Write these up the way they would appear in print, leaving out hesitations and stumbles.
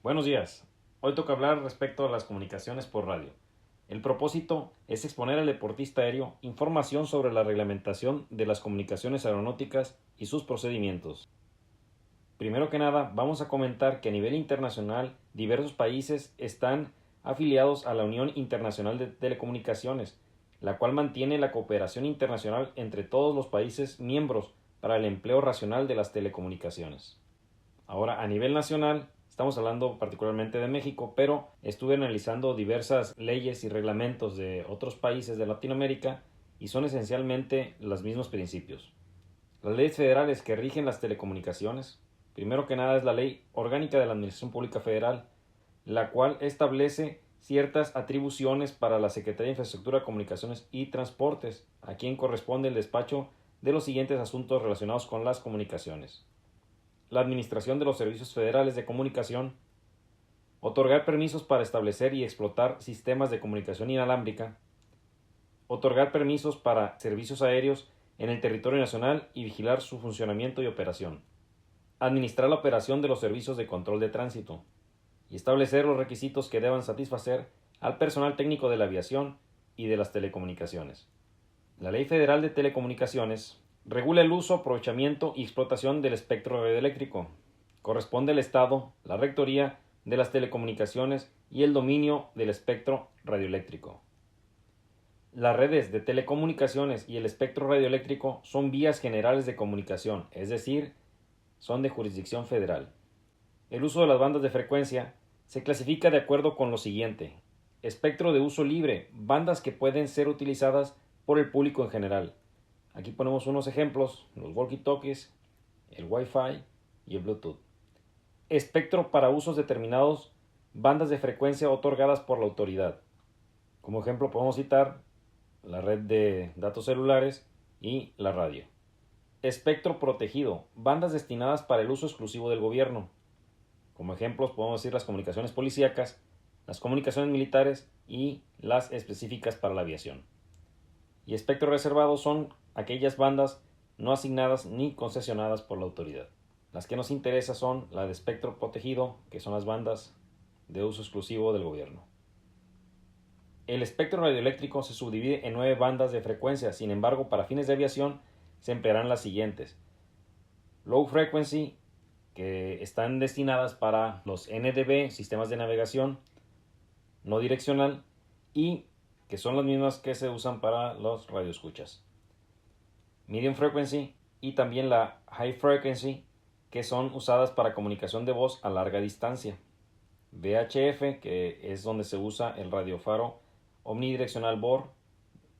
Buenos días. Hoy toca hablar respecto a las comunicaciones por radio. El propósito es exponer al deportista aéreo información sobre la reglamentación de las comunicaciones aeronáuticas y sus procedimientos. Primero que nada, vamos a comentar que a nivel internacional diversos países están afiliados a la Unión Internacional de Telecomunicaciones, la cual mantiene la cooperación internacional entre todos los países miembros para el empleo racional de las telecomunicaciones. Ahora, a nivel nacional, estamos hablando particularmente de México, pero estuve analizando diversas leyes y reglamentos de otros países de Latinoamérica y son esencialmente los mismos principios. Las leyes federales que rigen las telecomunicaciones, primero que nada es la Ley Orgánica de la Administración Pública Federal, la cual establece ciertas atribuciones para la Secretaría de Infraestructura, Comunicaciones y Transportes, a quien corresponde el despacho de los siguientes asuntos relacionados con las comunicaciones: la administración de los servicios federales de comunicación, otorgar permisos para establecer y explotar sistemas de comunicación inalámbrica, otorgar permisos para servicios aéreos en el territorio nacional y vigilar su funcionamiento y operación, administrar la operación de los servicios de control de tránsito y establecer los requisitos que deban satisfacer al personal técnico de la aviación y de las telecomunicaciones. La Ley Federal de Telecomunicaciones regula el uso, aprovechamiento y explotación del espectro radioeléctrico. Corresponde al Estado la rectoría de las telecomunicaciones y el dominio del espectro radioeléctrico. Las redes de telecomunicaciones y el espectro radioeléctrico son vías generales de comunicación, es decir, son de jurisdicción federal. El uso de las bandas de frecuencia se clasifica de acuerdo con lo siguiente: espectro de uso libre, bandas que pueden ser utilizadas por el público en general. Aquí ponemos unos ejemplos: los walkie-talkies, el Wi-Fi y el Bluetooth. Espectro para usos determinados, bandas de frecuencia otorgadas por la autoridad. Como ejemplo podemos citar la red de datos celulares y la radio. Espectro protegido, bandas destinadas para el uso exclusivo del gobierno. Como ejemplos podemos decir las comunicaciones policíacas, las comunicaciones militares y las específicas para la aviación. Y espectro reservado son aquellas bandas no asignadas ni concesionadas por la autoridad. Las que nos interesa son la de espectro protegido, que son las bandas de uso exclusivo del gobierno. El espectro radioeléctrico se subdivide en 9 bandas de frecuencia. Sin embargo, para fines de aviación se emplearán las siguientes: low frequency, que están destinadas para los NDB, sistemas de navegación no direccional, y que son las mismas que se usan para los radioescuchas. Medium frequency y también la high frequency, que son usadas para comunicación de voz a larga distancia. VHF, que es donde se usa el radiofaro omnidireccional BOR.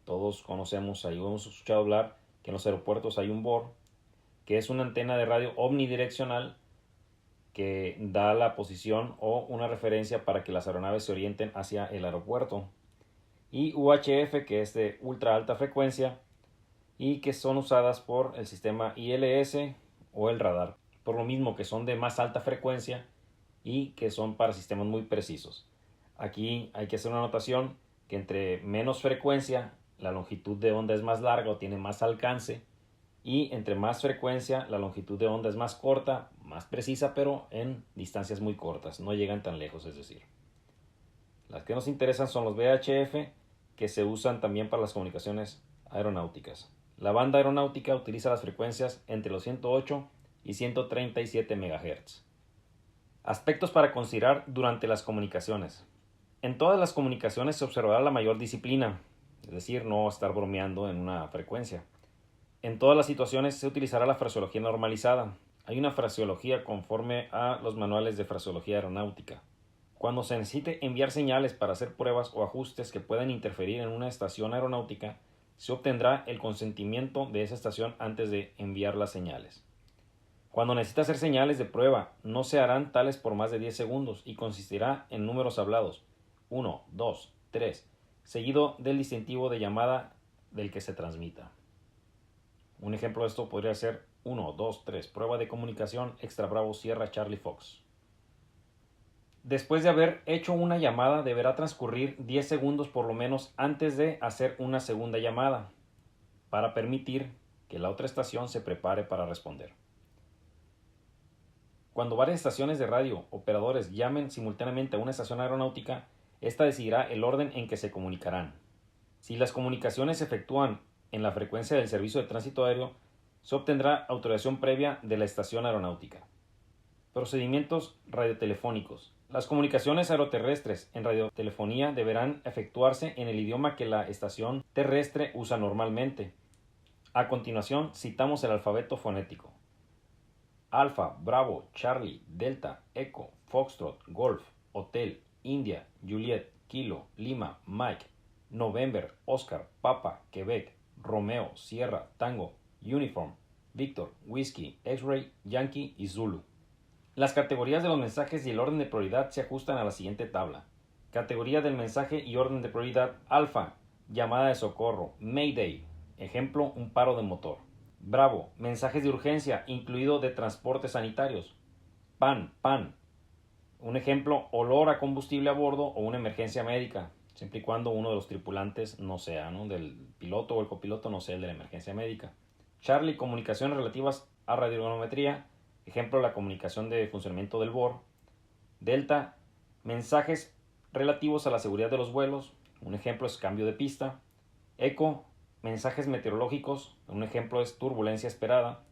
Todos conocemos, ahí hemos escuchado hablar que en los aeropuertos hay un BOR, que es una antena de radio omnidireccional que da la posición o una referencia para que las aeronaves se orienten hacia el aeropuerto. Y UHF, que es de ultra alta frecuencia y que son usadas por el sistema ILS o el radar, por lo mismo que son de más alta frecuencia y que son para sistemas muy precisos. Aquí hay que hacer una anotación que entre menos frecuencia la longitud de onda es más larga o tiene más alcance, y entre más frecuencia la longitud de onda es más corta, más precisa, pero en distancias muy cortas, no llegan tan lejos, es decir. Las que nos interesan son los VHF, que se usan también para las comunicaciones aeronáuticas. La banda aeronáutica utiliza las frecuencias entre los 108 y 137 MHz. Aspectos para considerar durante las comunicaciones. En todas las comunicaciones se observará la mayor disciplina, es decir, no estar bromeando en una frecuencia. En todas las situaciones se utilizará la fraseología normalizada. Hay una fraseología conforme a los manuales de fraseología aeronáutica. Cuando se necesite enviar señales para hacer pruebas o ajustes que puedan interferir en una estación aeronáutica, se obtendrá el consentimiento de esa estación antes de enviar las señales. Cuando necesite hacer señales de prueba, no se harán tales por más de 10 segundos y consistirá en números hablados 1, 2, 3, seguido del distintivo de llamada del que se transmita. Un ejemplo de esto podría ser 1, 2, 3, prueba de comunicación Extra Bravo Sierra Charlie Fox. Después de haber hecho una llamada, deberá transcurrir 10 segundos por lo menos antes de hacer una segunda llamada, para permitir que la otra estación se prepare para responder. Cuando varias estaciones de radio operadores llamen simultáneamente a una estación aeronáutica, ésta decidirá el orden en que se comunicarán. Si las comunicaciones se efectúan en la frecuencia del servicio de tránsito aéreo, se obtendrá autorización previa de la estación aeronáutica. Procedimientos radiotelefónicos. Las comunicaciones aeroterrestres en radiotelefonía deberán efectuarse en el idioma que la estación terrestre usa normalmente. A continuación, citamos el alfabeto fonético. Alfa, Bravo, Charlie, Delta, Echo, Foxtrot, Golf, Hotel, India, Juliet, Kilo, Lima, Mike, November, Oscar, Papa, Quebec, Romeo, Sierra, Tango, Uniform, Victor, Whiskey, X-Ray, Yankee y Zulu. Las categorías de los mensajes y el orden de prioridad se ajustan a la siguiente tabla. Categoría del mensaje y orden de prioridad. Alfa, llamada de socorro, Mayday, ejemplo, un paro de motor. Bravo, mensajes de urgencia, incluido de transportes sanitarios. PAN, un ejemplo, olor a combustible a bordo o una emergencia médica, siempre y cuando uno de los tripulantes no sea, del piloto o el copiloto no sea el de la emergencia médica. Charlie, comunicaciones relativas a radiometría, ejemplo, la comunicación de funcionamiento del BOR. Delta, mensajes relativos a la seguridad de los vuelos, un ejemplo es cambio de pista. Echo, mensajes meteorológicos, un ejemplo es turbulencia esperada.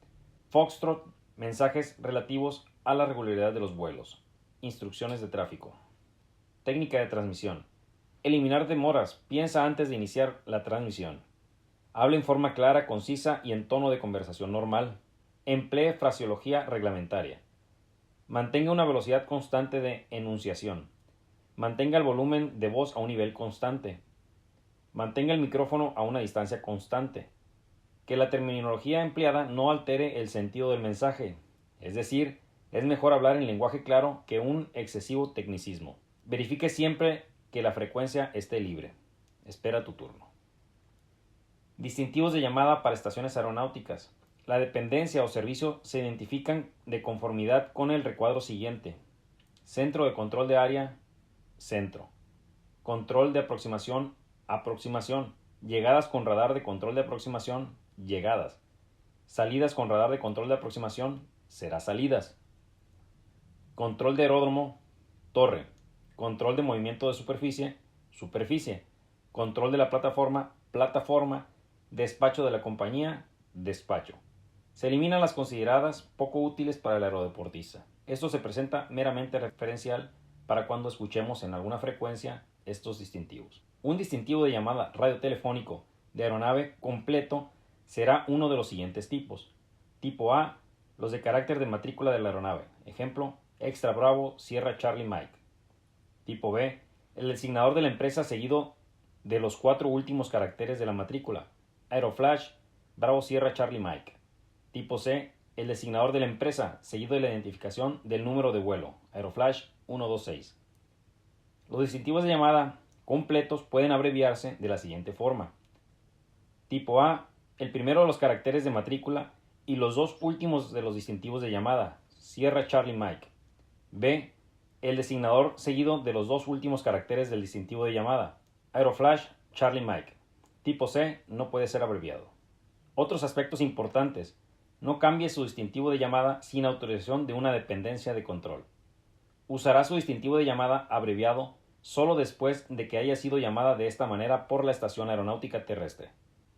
Foxtrot, mensajes relativos a la regularidad de los vuelos. Instrucciones de tráfico. Técnica de transmisión. Eliminar demoras. Piensa antes de iniciar la transmisión. Habla en forma clara, concisa y en tono de conversación normal. Emplee fraseología reglamentaria. Mantenga una velocidad constante de enunciación. Mantenga el volumen de voz a un nivel constante. Mantenga el micrófono a una distancia constante. Que la terminología empleada no altere el sentido del mensaje. Es decir, es mejor hablar en lenguaje claro que un excesivo tecnicismo. Verifique siempre que la frecuencia esté libre. Espera tu turno. Distintivos de llamada para estaciones aeronáuticas. La dependencia o servicio se identifican de conformidad con el recuadro siguiente. Centro de control de área, centro. Control de aproximación, aproximación. Llegadas con radar de control de aproximación, llegadas. Salidas con radar de control de aproximación, será salidas. Control de aeródromo, torre. Control de movimiento de superficie, superficie. Control de la plataforma, plataforma. Despacho de la compañía, despacho. Se eliminan las consideradas poco útiles para el aerodeportista. Esto se presenta meramente referencial para cuando escuchemos en alguna frecuencia estos distintivos. Un distintivo de llamada radiotelefónico de aeronave completo será uno de los siguientes tipos. Tipo A, los de carácter de matrícula de la aeronave. Ejemplo, Extra Bravo, Sierra Charlie Mike. Tipo B, el designador de la empresa seguido de los 4 últimos caracteres de la matrícula. Aeroflash, Bravo Sierra Charlie Mike. Tipo C, el designador de la empresa, seguido de la identificación del número de vuelo. Aeroflash 126. Los distintivos de llamada completos pueden abreviarse de la siguiente forma. Tipo A, el primero de los caracteres de matrícula y los 2 últimos de los distintivos de llamada. Sierra Charlie Mike. B, el designador seguido de los 2 últimos caracteres del distintivo de llamada. Aeroflash Charlie Mike. Tipo C no puede ser abreviado. Otros aspectos importantes. No cambie su distintivo de llamada sin autorización de una dependencia de control. Usará su distintivo de llamada abreviado solo después de que haya sido llamada de esta manera por la estación aeronáutica terrestre.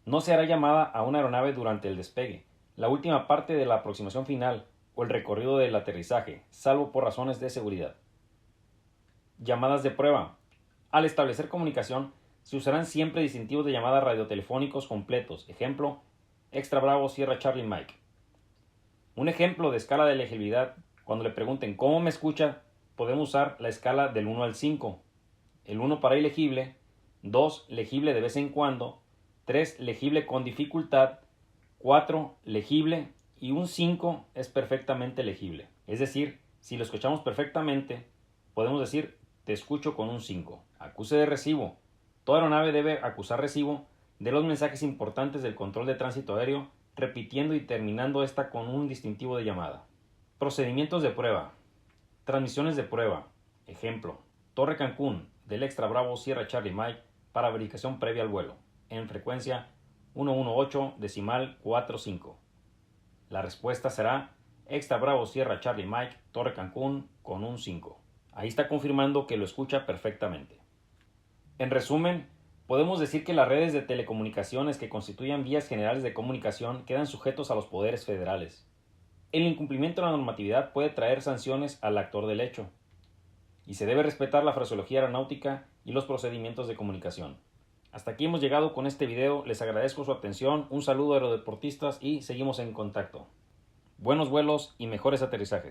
No se hará llamada a una aeronave durante el despegue, la última parte de la aproximación final o el recorrido del aterrizaje, salvo por razones de seguridad. Llamadas de prueba. Al establecer comunicación, se usarán siempre distintivos de llamada radiotelefónicos completos. Ejemplo, Extra Bravo Sierra Charlie Mike. Un ejemplo de escala de legibilidad, cuando le pregunten ¿cómo me escucha?, podemos usar la escala del 1 al 5. El 1 para ilegible, 2 legible de vez en cuando, 3 legible con dificultad, 4 legible y un 5 es perfectamente legible. Es decir, si lo escuchamos perfectamente, podemos decir te escucho con un 5. Acuse de recibo. Toda aeronave debe acusar recibo de los mensajes importantes del control de tránsito aéreo, repitiendo y terminando esta con un distintivo de llamada. Procedimientos de prueba. Transmisiones de prueba. Ejemplo, Torre Cancún del Extra Bravo Sierra Charlie Mike para verificación previa al vuelo, en frecuencia 118.45. La respuesta será Extra Bravo Sierra Charlie Mike, Torre Cancún con un 5. Ahí está confirmando que lo escucha perfectamente. En resumen, podemos decir que las redes de telecomunicaciones que constituyan vías generales de comunicación quedan sujetos a los poderes federales. El incumplimiento de la normatividad puede traer sanciones al actor del hecho, y se debe respetar la fraseología aeronáutica y los procedimientos de comunicación. Hasta aquí hemos llegado con este video, les agradezco su atención, un saludo a aerodeportistas y seguimos en contacto. Buenos vuelos y mejores aterrizajes.